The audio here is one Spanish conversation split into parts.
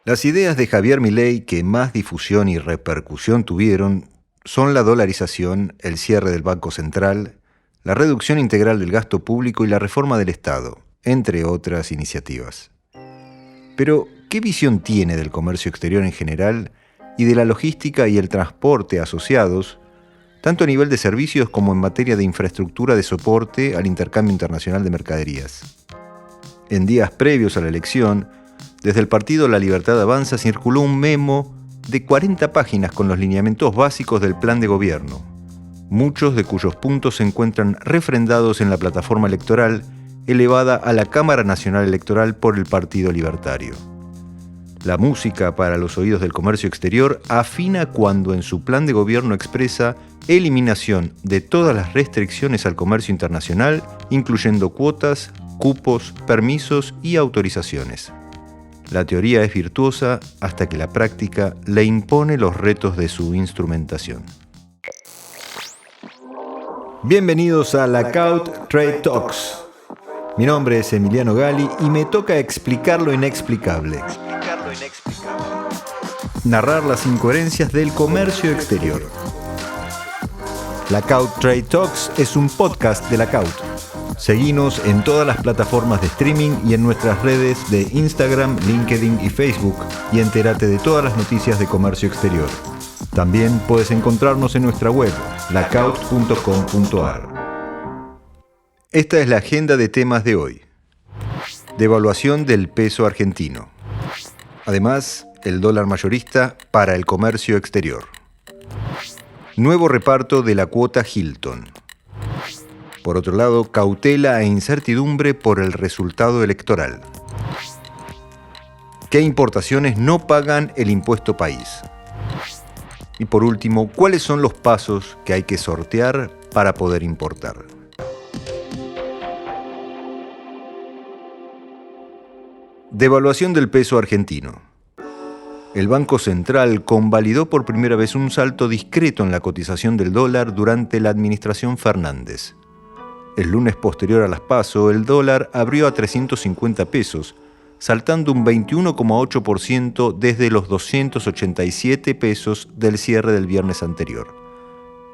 Las ideas de Javier Milei que más difusión y repercusión tuvieron son la dolarización, el cierre del Banco Central, la reducción integral del gasto público y la reforma del Estado, entre otras iniciativas. Pero, ¿qué visión tiene del comercio exterior en general y de la logística y el transporte asociados, tanto a nivel de servicios como en materia de infraestructura de soporte al intercambio internacional de mercaderías? En días previos a la elección, desde el partido La Libertad Avanza circuló un memo de 40 páginas con los lineamientos básicos del plan de gobierno, muchos de cuyos puntos se encuentran refrendados en la plataforma electoral elevada a la Cámara Nacional Electoral por el Partido Libertario. La música para los oídos del comercio exterior afina cuando en su plan de gobierno expresa eliminación de todas las restricciones al comercio internacional, incluyendo cuotas, cupos, permisos y autorizaciones. La teoría es virtuosa hasta que la práctica le impone los retos de su instrumentación. Bienvenidos a Lackaut Trade Talks. Mi nombre es Emiliano Gali y me toca explicar lo inexplicable. Narrar las incoherencias del comercio exterior. Lackaut Trade Talks es un podcast de Lackaut. Seguinos en todas las plataformas de streaming y en nuestras redes de Instagram, LinkedIn y Facebook y entérate de todas las noticias de comercio exterior. También puedes encontrarnos en nuestra web, lackaut.com.ar. Esta es la agenda de temas de hoy. Devaluación del peso argentino. Además, el dólar mayorista para el comercio exterior. Nuevo reparto de la cuota Hilton. Por otro lado, cautela e incertidumbre por el resultado electoral. ¿Qué importaciones no pagan el impuesto país? Y por último, ¿cuáles son los pasos que hay que sortear para poder importar? Devaluación del peso argentino. El Banco Central convalidó por primera vez un salto discreto en la cotización del dólar durante la administración Fernández. El lunes posterior a las PASO, el dólar abrió a 350 pesos, saltando un 21,8% desde los 287 pesos del cierre del viernes anterior.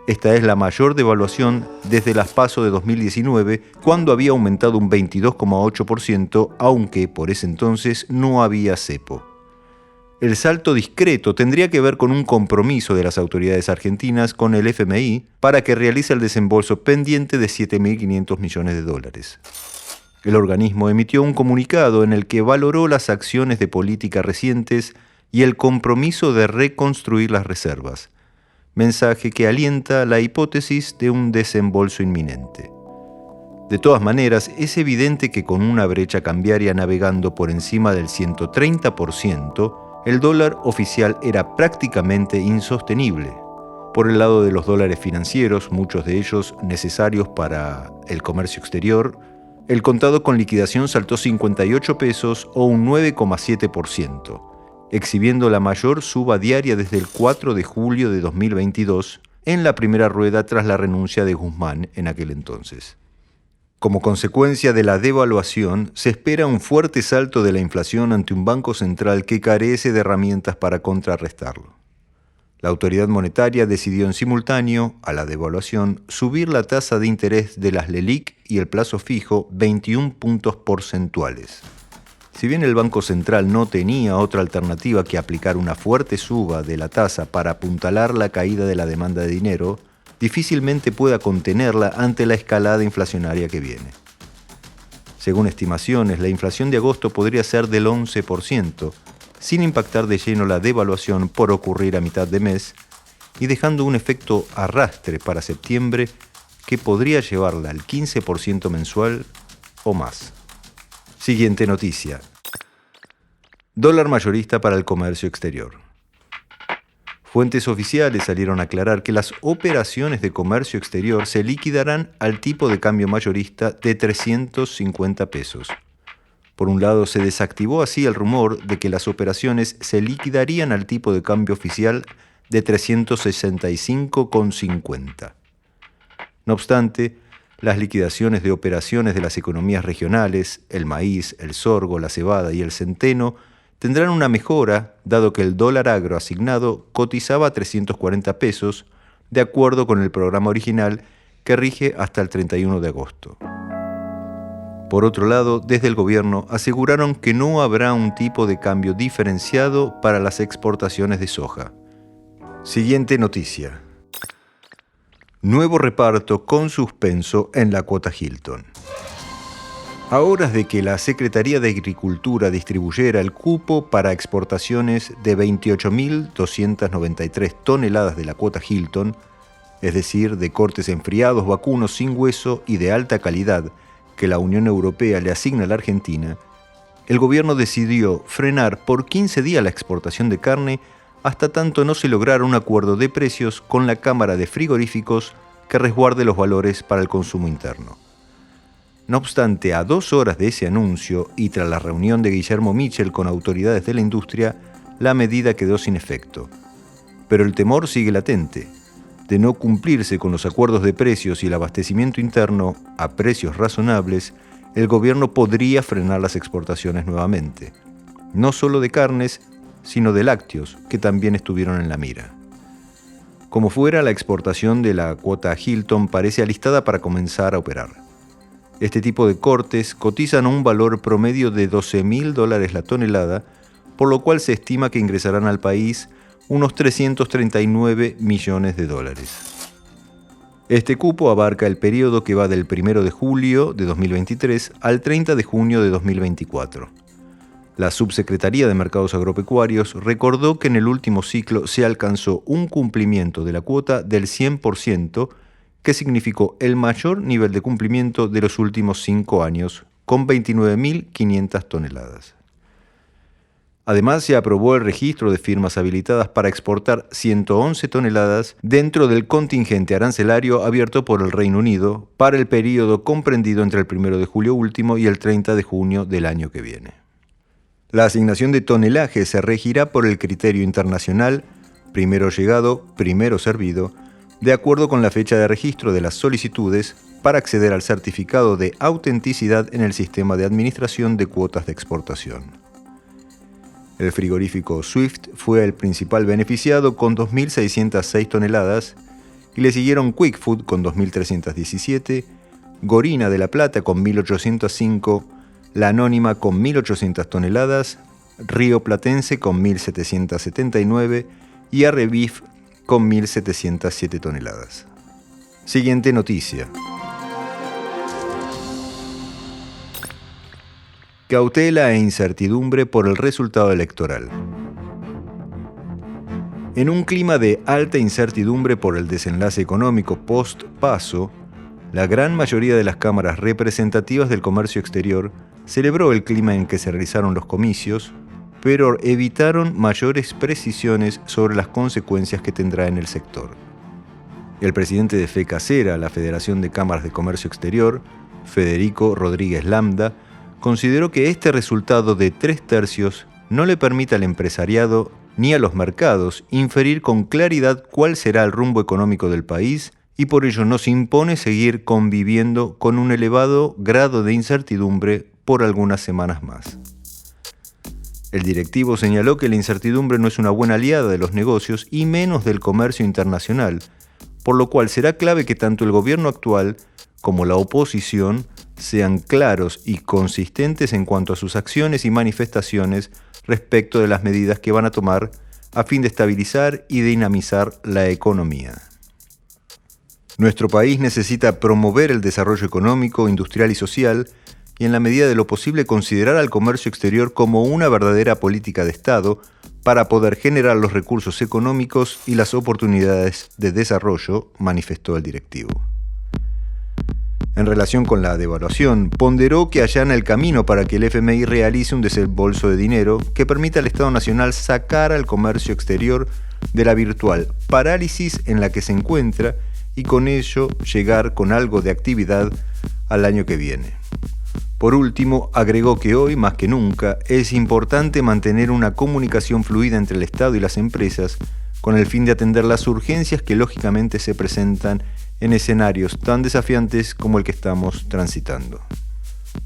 Esta es la mayor devaluación desde las PASO de 2019, cuando había aumentado un 22,8%, aunque por ese entonces no había cepo. El salto discreto tendría que ver con un compromiso de las autoridades argentinas con el FMI para que realice el desembolso pendiente de $7.500 millones. El organismo emitió un comunicado en el que valoró las acciones de política recientes y el compromiso de reconstruir las reservas, mensaje que alienta la hipótesis de un desembolso inminente. De todas maneras, es evidente que con una brecha cambiaria navegando por encima del 130%, el dólar oficial era prácticamente insostenible. Por el lado de los dólares financieros, muchos de ellos necesarios para el comercio exterior, el contado con liquidación saltó 58 pesos o un 9,7%, exhibiendo la mayor suba diaria desde el 4 de julio de 2022, en la primera rueda tras la renuncia de Guzmán en aquel entonces. Como consecuencia de la devaluación, se espera un fuerte salto de la inflación ante un banco central que carece de herramientas para contrarrestarlo. La autoridad monetaria decidió en simultáneo a la devaluación subir la tasa de interés de las LELIQ y el plazo fijo 21 puntos porcentuales. Si bien el Banco Central no tenía otra alternativa que aplicar una fuerte suba de la tasa para apuntalar la caída de la demanda de dinero, difícilmente pueda contenerla ante la escalada inflacionaria que viene. Según estimaciones, la inflación de agosto podría ser del 11%, sin impactar de lleno la devaluación por ocurrir a mitad de mes y dejando un efecto arrastre para septiembre que podría llevarla al 15% mensual o más. Siguiente noticia. Dólar mayorista para el comercio exterior. Fuentes oficiales salieron a aclarar que las operaciones de comercio exterior se liquidarán al tipo de cambio mayorista de 350 pesos. Por un lado, se desactivó así el rumor de que las operaciones se liquidarían al tipo de cambio oficial de 365,50. No obstante, las liquidaciones de operaciones de las economías regionales, el maíz, el sorgo, la cebada y el centeno, tendrán una mejora, dado que el dólar agro asignado cotizaba a 340 pesos, de acuerdo con el programa original que rige hasta el 31 de agosto. Por otro lado, desde el gobierno aseguraron que no habrá un tipo de cambio diferenciado para las exportaciones de soja. Siguiente noticia. Nuevo reparto con suspenso en la cuota Hilton. A horas de que la Secretaría de Agricultura distribuyera el cupo para exportaciones de 28.293 toneladas de la cuota Hilton, es decir, de cortes enfriados, vacunos sin hueso y de alta calidad, que la Unión Europea le asigna a la Argentina, el gobierno decidió frenar por 15 días la exportación de carne hasta tanto no se lograra un acuerdo de precios con la Cámara de Frigoríficos que resguarde los valores para el consumo interno. No obstante, a 2 horas de ese anuncio y tras la reunión de Guillermo Michel con autoridades de la industria, la medida quedó sin efecto. Pero el temor sigue latente. De no cumplirse con los acuerdos de precios y el abastecimiento interno a precios razonables, el gobierno podría frenar las exportaciones nuevamente, no solo de carnes, sino de lácteos, que también estuvieron en la mira. Como fuera, la exportación de la cuota Hilton parece alistada para comenzar a operar. Este tipo de cortes cotizan a un valor promedio de $12.000 la tonelada, por lo cual se estima que ingresarán al país unos 339 millones de dólares. Este cupo abarca el periodo que va del 1 de julio de 2023 al 30 de junio de 2024. La Subsecretaría de Mercados Agropecuarios recordó que en el último ciclo se alcanzó un cumplimiento de la cuota del 100%, que significó el mayor nivel de cumplimiento de los últimos 5 años, con 29.500 toneladas. Además, se aprobó el registro de firmas habilitadas para exportar 111 toneladas dentro del contingente arancelario abierto por el Reino Unido para el periodo comprendido entre el 1 de julio último y el 30 de junio del año que viene. La asignación de tonelaje se regirá por el criterio internacional primero llegado, primero servido, de acuerdo con la fecha de registro de las solicitudes para acceder al certificado de autenticidad en el sistema de administración de cuotas de exportación. El frigorífico Swift fue el principal beneficiado con 2.606 toneladas y le siguieron Quick Food con 2.317, Gorina de la Plata con 1.805, La Anónima con 1.800 toneladas, Río Platense con 1.779 y Arrebif con 1.707 toneladas. Siguiente noticia. Cautela e incertidumbre por el resultado electoral. En un clima de alta incertidumbre por el desenlace económico post-Paso, la gran mayoría de las cámaras representativas del comercio exterior celebró el clima en que se realizaron los comicios, pero evitaron mayores precisiones sobre las consecuencias que tendrá en el sector. El presidente de FECACERA, la Federación de Cámaras de Comercio Exterior, Federico Rodríguez Lambda, consideró que este resultado de 3/3 no le permite al empresariado ni a los mercados inferir con claridad cuál será el rumbo económico del país y por ello nos impone seguir conviviendo con un elevado grado de incertidumbre por algunas semanas más. El directivo señaló que la incertidumbre no es una buena aliada de los negocios y menos del comercio internacional, por lo cual será clave que tanto el gobierno actual como la oposición sean claros y consistentes en cuanto a sus acciones y manifestaciones respecto de las medidas que van a tomar a fin de estabilizar y dinamizar la economía. Nuestro país necesita promover el desarrollo económico, industrial y social y en la medida de lo posible considerar al comercio exterior como una verdadera política de Estado para poder generar los recursos económicos y las oportunidades de desarrollo, manifestó el directivo. En relación con la devaluación, ponderó que allana el camino para que el FMI realice un desembolso de dinero que permita al Estado Nacional sacar al comercio exterior de la virtual parálisis en la que se encuentra y con ello llegar con algo de actividad al año que viene. Por último, agregó que hoy, más que nunca, es importante mantener una comunicación fluida entre el Estado y las empresas con el fin de atender las urgencias que lógicamente se presentan en escenarios tan desafiantes como el que estamos transitando.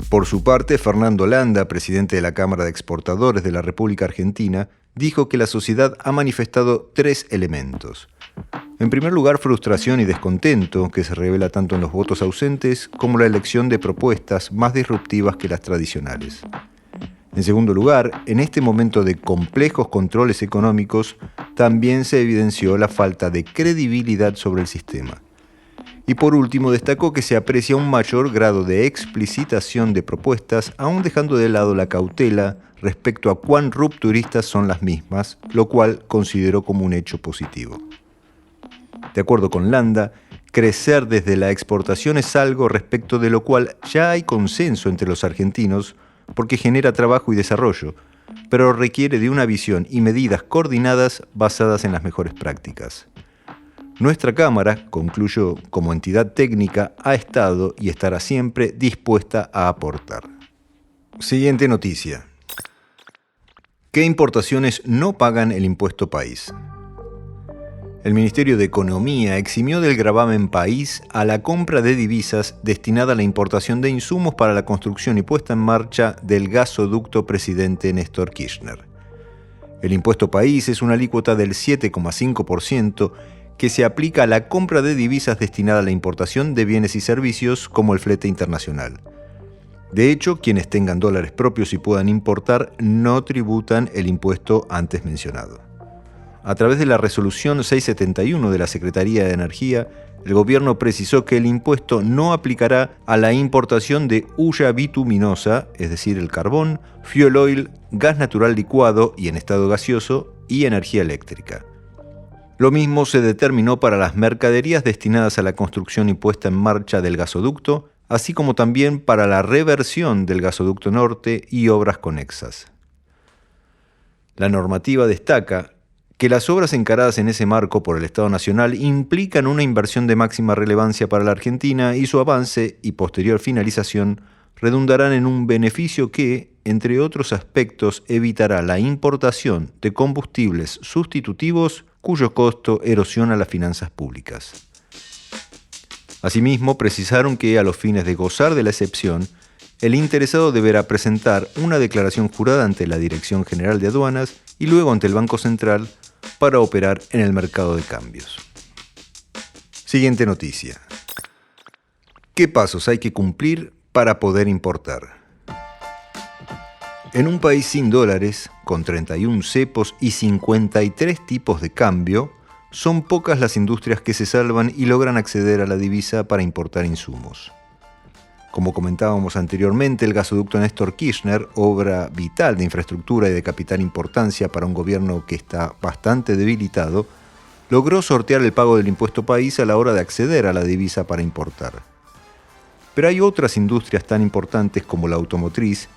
Por su parte, Fernando Landa, presidente de la Cámara de Exportadores de la República Argentina, dijo que la sociedad ha manifestado 3 elementos. En primer lugar, frustración y descontento, que se revela tanto en los votos ausentes como la elección de propuestas más disruptivas que las tradicionales. En segundo lugar, en este momento de complejos controles económicos, también se evidenció la falta de credibilidad sobre el sistema. Y por último, destacó que se aprecia un mayor grado de explicitación de propuestas, aún dejando de lado la cautela respecto a cuán rupturistas son las mismas, lo cual consideró como un hecho positivo. De acuerdo con Landa, crecer desde la exportación es algo respecto de lo cual ya hay consenso entre los argentinos porque genera trabajo y desarrollo, pero requiere de una visión y medidas coordinadas basadas en las mejores prácticas. Nuestra Cámara, concluyó, como entidad técnica, ha estado y estará siempre dispuesta a aportar. Siguiente noticia. ¿Qué importaciones no pagan el impuesto país? El Ministerio de Economía eximió del gravamen país a la compra de divisas destinada a la importación de insumos para la construcción y puesta en marcha del gasoducto Presidente Néstor Kirchner. El impuesto país es una alícuota del 7,5% que se aplica a la compra de divisas destinada a la importación de bienes y servicios como el flete internacional. De hecho, quienes tengan dólares propios y puedan importar no tributan el impuesto antes mencionado. A través de la resolución 671 de la Secretaría de Energía, el gobierno precisó que el impuesto no aplicará a la importación de hulla bituminosa, es decir, el carbón, fuel oil, gas natural licuado y en estado gaseoso y energía eléctrica. Lo mismo se determinó para las mercaderías destinadas a la construcción y puesta en marcha del gasoducto, así como también para la reversión del gasoducto norte y obras conexas. La normativa destaca que las obras encaradas en ese marco por el Estado Nacional implican una inversión de máxima relevancia para la Argentina y su avance y posterior finalización redundarán en un beneficio que, entre otros aspectos, evitará la importación de combustibles sustitutivos cuyo costo erosiona las finanzas públicas. Asimismo, precisaron que, a los fines de gozar de la excepción, el interesado deberá presentar una declaración jurada ante la Dirección General de Aduanas y luego ante el Banco Central para operar en el mercado de cambios. Siguiente noticia. ¿Qué pasos hay que cumplir para poder importar? En un país sin dólares, con 31 cepos y 53 tipos de cambio, son pocas las industrias que se salvan y logran acceder a la divisa para importar insumos. Como comentábamos anteriormente, el gasoducto Néstor Kirchner, obra vital de infraestructura y de capital importancia para un gobierno que está bastante debilitado, logró sortear el pago del impuesto país a la hora de acceder a la divisa para importar. Pero hay otras industrias tan importantes como la automotriz,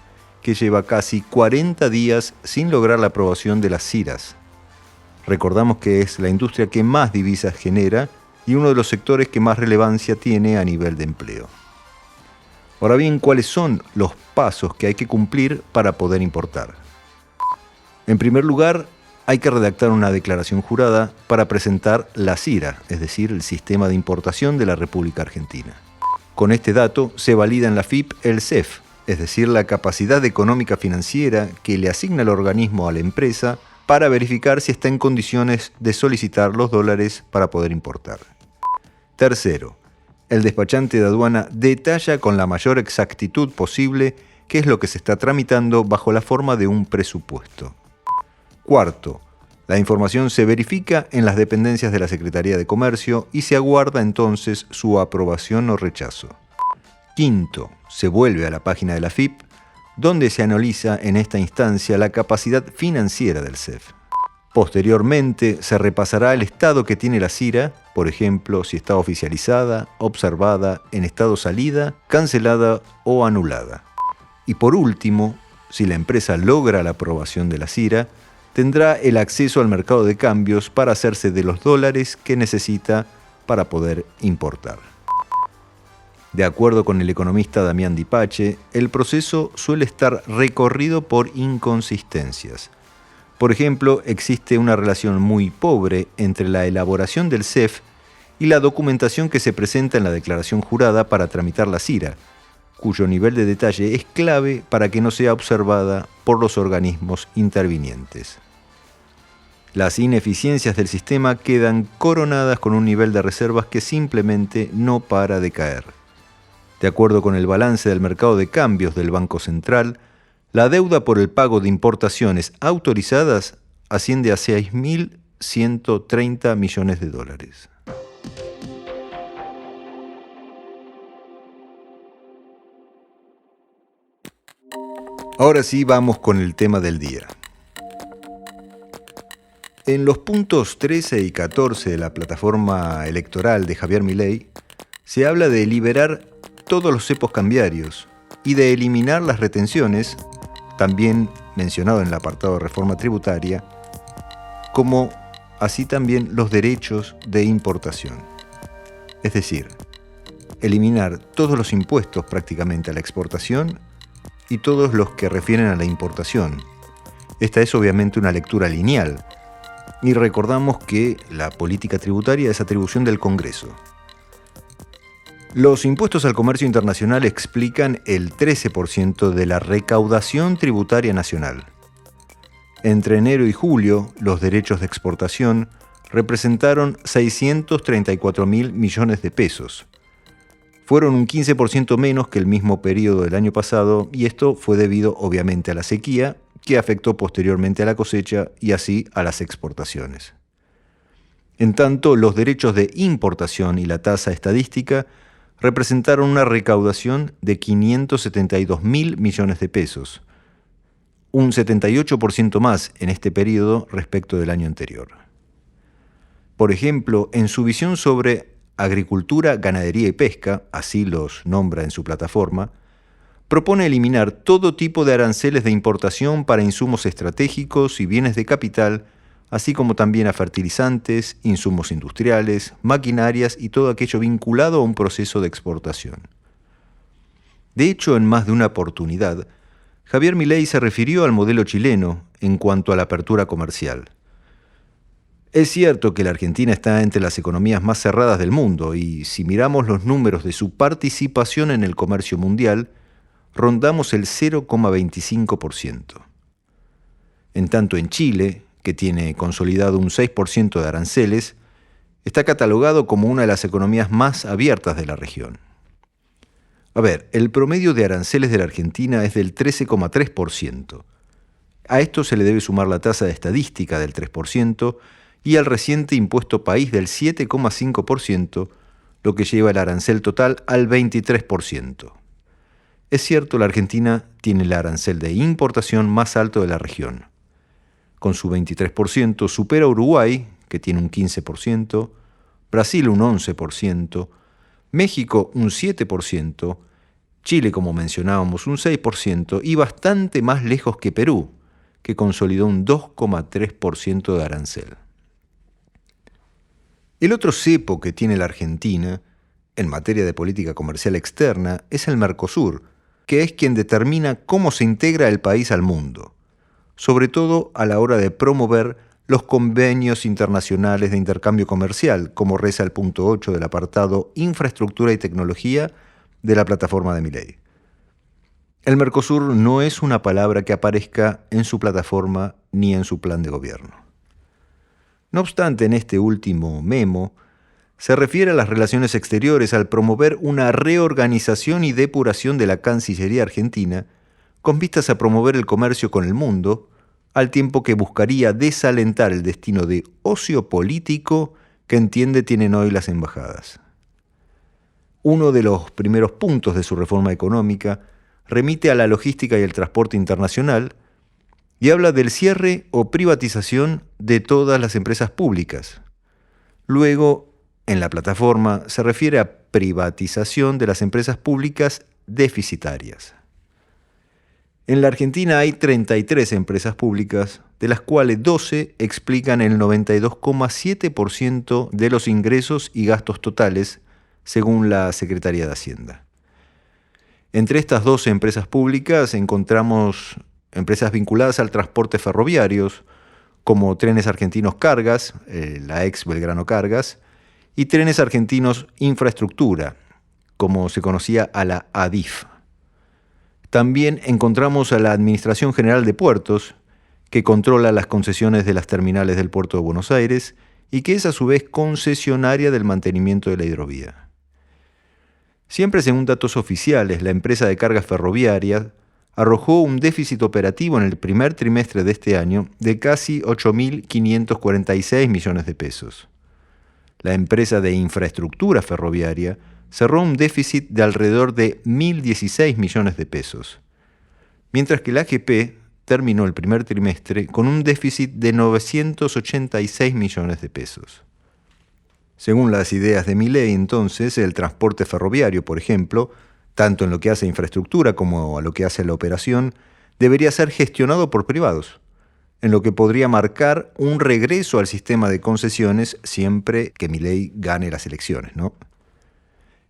que lleva casi 40 días sin lograr la aprobación de las CIRAs. Recordamos que es la industria que más divisas genera y uno de los sectores que más relevancia tiene a nivel de empleo. Ahora bien, ¿cuáles son los pasos que hay que cumplir para poder importar? En primer lugar, hay que redactar una declaración jurada para presentar la CIRA, es decir, el Sistema de Importación de la República Argentina. Con este dato se valida en la FIP el CEF, es decir, la capacidad económica financiera que le asigna el organismo a la empresa para verificar si está en condiciones de solicitar los dólares para poder importar. Tercero, el despachante de aduana detalla con la mayor exactitud posible qué es lo que se está tramitando bajo la forma de un presupuesto. Cuarto, la información se verifica en las dependencias de la Secretaría de Comercio y se aguarda entonces su aprobación o rechazo. Quinto, se vuelve a la página de la FIP, donde se analiza en esta instancia la capacidad financiera del CEF. Posteriormente, se repasará el estado que tiene la CIRA, por ejemplo, si está oficializada, observada, en estado salida, cancelada o anulada. Y por último, si la empresa logra la aprobación de la CIRA, tendrá el acceso al mercado de cambios para hacerse de los dólares que necesita para poder importar. De acuerdo con el economista Damián Dipache, el proceso suele estar recorrido por inconsistencias. Por ejemplo, existe una relación muy pobre entre la elaboración del CEF y la documentación que se presenta en la declaración jurada para tramitar la CIRA, cuyo nivel de detalle es clave para que no sea observada por los organismos intervinientes. Las ineficiencias del sistema quedan coronadas con un nivel de reservas que simplemente no para de caer. De acuerdo con el balance del mercado de cambios del Banco Central, la deuda por el pago de importaciones autorizadas asciende a 6.130 millones de dólares. Ahora sí, vamos con el tema del día. En los puntos 13 y 14 de la plataforma electoral de Javier Milei, se habla de liberar todos los cepos cambiarios y de eliminar las retenciones, también mencionado en el apartado de reforma tributaria, como así también los derechos de importación. Es decir, eliminar todos los impuestos prácticamente a la exportación y todos los que refieren a la importación. Esta es obviamente una lectura lineal, y recordamos que la política tributaria es atribución del Congreso. Los impuestos al comercio internacional explican el 13% de la recaudación tributaria nacional. Entre enero y julio, los derechos de exportación representaron 634.000 millones de pesos. Fueron un 15% menos que el mismo periodo del año pasado, y esto fue debido obviamente a la sequía, que afectó posteriormente a la cosecha y así a las exportaciones. En tanto, los derechos de importación y la tasa estadística representaron una recaudación de 572.000 millones de pesos, un 78% más en este periodo respecto del año anterior. Por ejemplo, en su visión sobre agricultura, ganadería y pesca, así los nombra en su plataforma, propone eliminar todo tipo de aranceles de importación para insumos estratégicos y bienes de capital, así como también a fertilizantes, insumos industriales, maquinarias y todo aquello vinculado a un proceso de exportación. De hecho, en más de una oportunidad, Javier Milei se refirió al modelo chileno en cuanto a la apertura comercial. Es cierto que la Argentina está entre las economías más cerradas del mundo y si miramos los números de su participación en el comercio mundial, rondamos el 0,25%. En tanto en Chile, que tiene consolidado un 6% de aranceles, está catalogado como una de las economías más abiertas de la región. A ver, el promedio de aranceles de la Argentina es del 13,3%. A esto se le debe sumar la tasa de estadística del 3% y al reciente impuesto país del 7,5%, lo que lleva el arancel total al 23%. Es cierto, la Argentina tiene el arancel de importación más alto de la región. Con su 23% supera a Uruguay, que tiene un 15%, Brasil un 11%, México un 7%, Chile, como mencionábamos, un 6% y bastante más lejos que Perú, que consolidó un 2,3% de arancel. El otro cepo que tiene la Argentina en materia de política comercial externa es el Mercosur, que es quien determina cómo se integra el país al mundo, sobre todo a la hora de promover los convenios internacionales de intercambio comercial, como reza el punto 8 del apartado Infraestructura y Tecnología de la plataforma de Milei. El Mercosur no es una palabra que aparezca en su plataforma ni en su plan de gobierno. No obstante, en este último memo, se refiere a las relaciones exteriores al promover una reorganización y depuración de la Cancillería argentina con vistas a promover el comercio con el mundo, al tiempo que buscaría desalentar el destino de ocio político que entiende tienen hoy las embajadas. Uno de los primeros puntos de su reforma económica remite a la logística y el transporte internacional y habla del cierre o privatización de todas las empresas públicas. Luego, en la plataforma se refiere a privatización de las empresas públicas deficitarias. En la Argentina hay 33 empresas públicas, de las cuales 12 explican el 92,7% de los ingresos y gastos totales, según la Secretaría de Hacienda. Entre estas 12 empresas públicas encontramos empresas vinculadas al transporte ferroviarios, como Trenes Argentinos Cargas, la ex Belgrano Cargas, y Trenes Argentinos Infraestructura, como se conocía a la ADIF. También encontramos a la Administración General de Puertos, que controla las concesiones de las terminales del puerto de Buenos Aires y que es a su vez concesionaria del mantenimiento de la hidrovía. Siempre según datos oficiales, la empresa de cargas ferroviarias arrojó un déficit operativo en el primer trimestre de este año de casi 8.546 millones de pesos. La empresa de infraestructura ferroviaria cerró un déficit de alrededor de 1.016 millones de pesos, mientras que la AGP terminó el primer trimestre con un déficit de 986 millones de pesos. Según las ideas de Milei, entonces, el transporte ferroviario, por ejemplo, tanto en lo que hace a infraestructura como a lo que hace a la operación, debería ser gestionado por privados, en lo que podría marcar un regreso al sistema de concesiones siempre que Milei gane las elecciones, ¿no?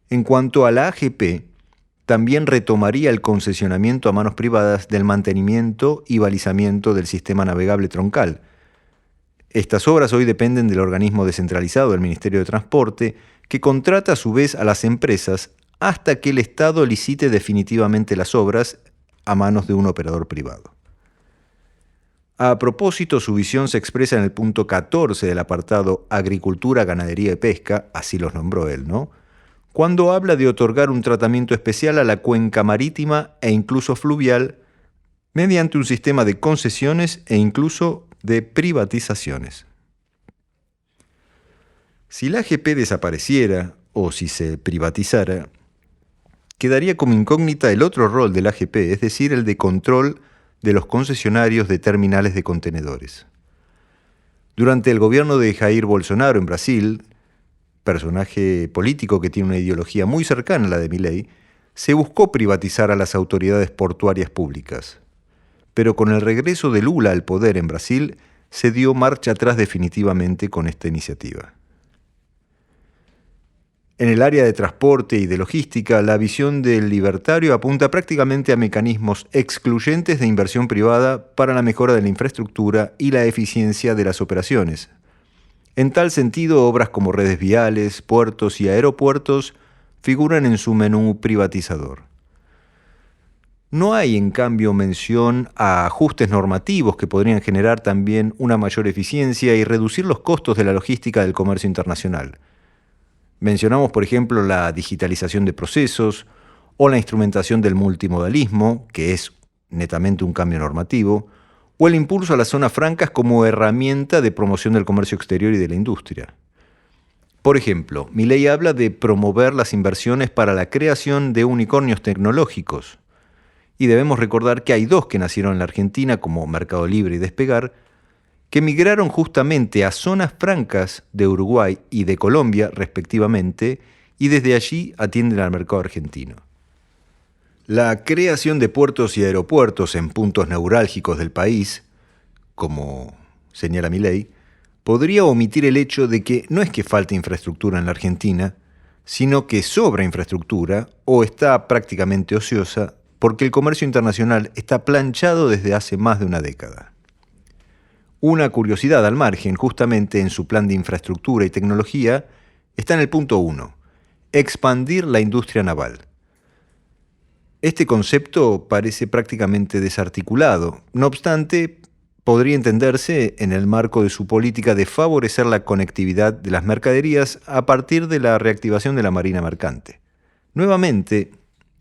En cuanto a la AGP, también retomaría el concesionamiento a manos privadas del mantenimiento y balizamiento del sistema navegable troncal. Estas obras hoy dependen del organismo descentralizado del Ministerio de Transporte, que contrata a su vez a las empresas hasta que el Estado licite definitivamente las obras a manos de un operador privado. A propósito, su visión se expresa en el punto 14 del apartado Agricultura, Ganadería y Pesca, así los nombró él, ¿no?, cuando habla de otorgar un tratamiento especial a la cuenca marítima e incluso fluvial mediante un sistema de concesiones e incluso de privatizaciones. Si la AGP desapareciera o si se privatizara, quedaría como incógnita el otro rol de la AGP, es decir, el de control de los concesionarios de terminales de contenedores. Durante el gobierno de Jair Bolsonaro en Brasil, personaje político que tiene una ideología muy cercana a la de Milei, se buscó privatizar a las autoridades portuarias públicas. Pero con el regreso de Lula al poder en Brasil, se dio marcha atrás definitivamente con esta iniciativa. En el área de transporte y de logística, la visión del libertario apunta prácticamente a mecanismos excluyentes de inversión privada para la mejora de la infraestructura y la eficiencia de las operaciones. En tal sentido, obras como redes viales, puertos y aeropuertos figuran en su menú privatizador. No hay, en cambio, mención a ajustes normativos que podrían generar también una mayor eficiencia y reducir los costos de la logística del comercio internacional. Mencionamos, por ejemplo, la digitalización de procesos o la instrumentación del multimodalismo, que es netamente un cambio normativo, o el impulso a las zonas francas como herramienta de promoción del comercio exterior y de la industria. Por ejemplo, Milei habla de promover las inversiones para la creación de unicornios tecnológicos. Y debemos recordar que hay dos que nacieron en la Argentina, como Mercado Libre y Despegar, que migraron justamente a zonas francas de Uruguay y de Colombia, respectivamente, y desde allí atienden al mercado argentino. La creación de puertos y aeropuertos en puntos neurálgicos del país, como señala Milei, podría omitir el hecho de que no es que falte infraestructura en la Argentina, sino que sobra infraestructura o está prácticamente ociosa porque el comercio internacional está planchado desde hace más de una década. Una curiosidad al margen, justamente en su plan de infraestructura y tecnología, está en el punto 1, expandir la industria naval. Este concepto parece prácticamente desarticulado. No obstante, podría entenderse en el marco de su política de favorecer la conectividad de las mercaderías a partir de la reactivación de la marina mercante. Nuevamente,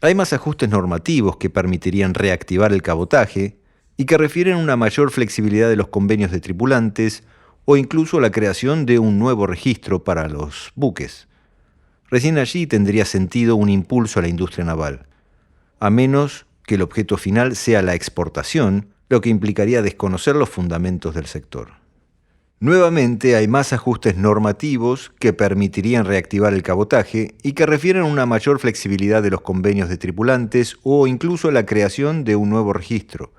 hay más ajustes normativos que permitirían reactivar el cabotaje y que refieren a una mayor flexibilidad de los convenios de tripulantes o incluso la creación de un nuevo registro para los buques. Recién allí tendría sentido un impulso a la industria naval, a menos que el objeto final sea la exportación, lo que implicaría desconocer los fundamentos del sector. Nuevamente hay más ajustes normativos que permitirían reactivar el cabotaje y que refieren a una mayor flexibilidad de los convenios de tripulantes o incluso la creación de un nuevo registro.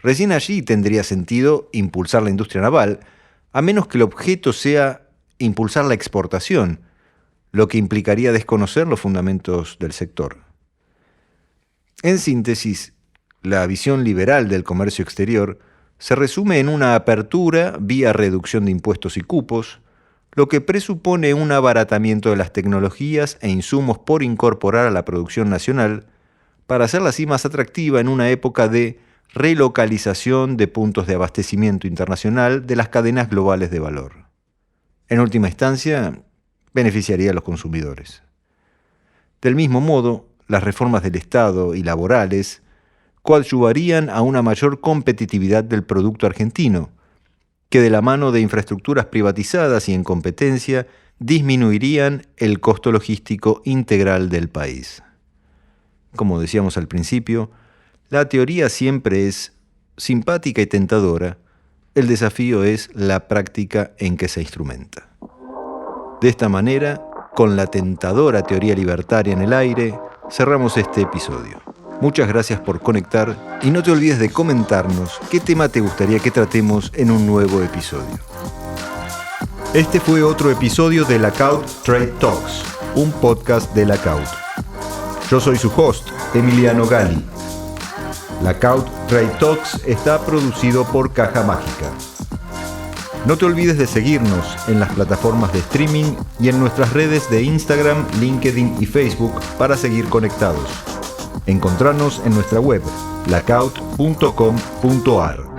Recién allí tendría sentido impulsar la industria naval, a menos que el objeto sea impulsar la exportación, lo que implicaría desconocer los fundamentos del sector. En síntesis, la visión liberal del comercio exterior se resume en una apertura vía reducción de impuestos y cupos, lo que presupone un abaratamiento de las tecnologías e insumos por incorporar a la producción nacional para hacerla así más atractiva en una época de relocalización de puntos de abastecimiento internacional de las cadenas globales de valor. En última instancia, beneficiaría a los consumidores. Del mismo modo, las reformas del Estado y laborales coadyuvarían a una mayor competitividad del producto argentino, que de la mano de infraestructuras privatizadas y en competencia disminuirían el costo logístico integral del país. Como decíamos al principio, la teoría siempre es simpática y tentadora, el desafío es la práctica en que se instrumenta. De esta manera, con la tentadora teoría libertaria en el aire, cerramos este episodio. Muchas gracias por conectar y no te olvides de comentarnos qué tema te gustaría que tratemos en un nuevo episodio. Este fue otro episodio de Lackout Trade Talks, un podcast de Lackout. Yo soy su host, Emiliano Gali. Lackout Trade Talks está producido por Caja Mágica. No te olvides de seguirnos en las plataformas de streaming y en nuestras redes de Instagram, LinkedIn y Facebook para seguir conectados. Encontranos en nuestra web, lackout.com.ar.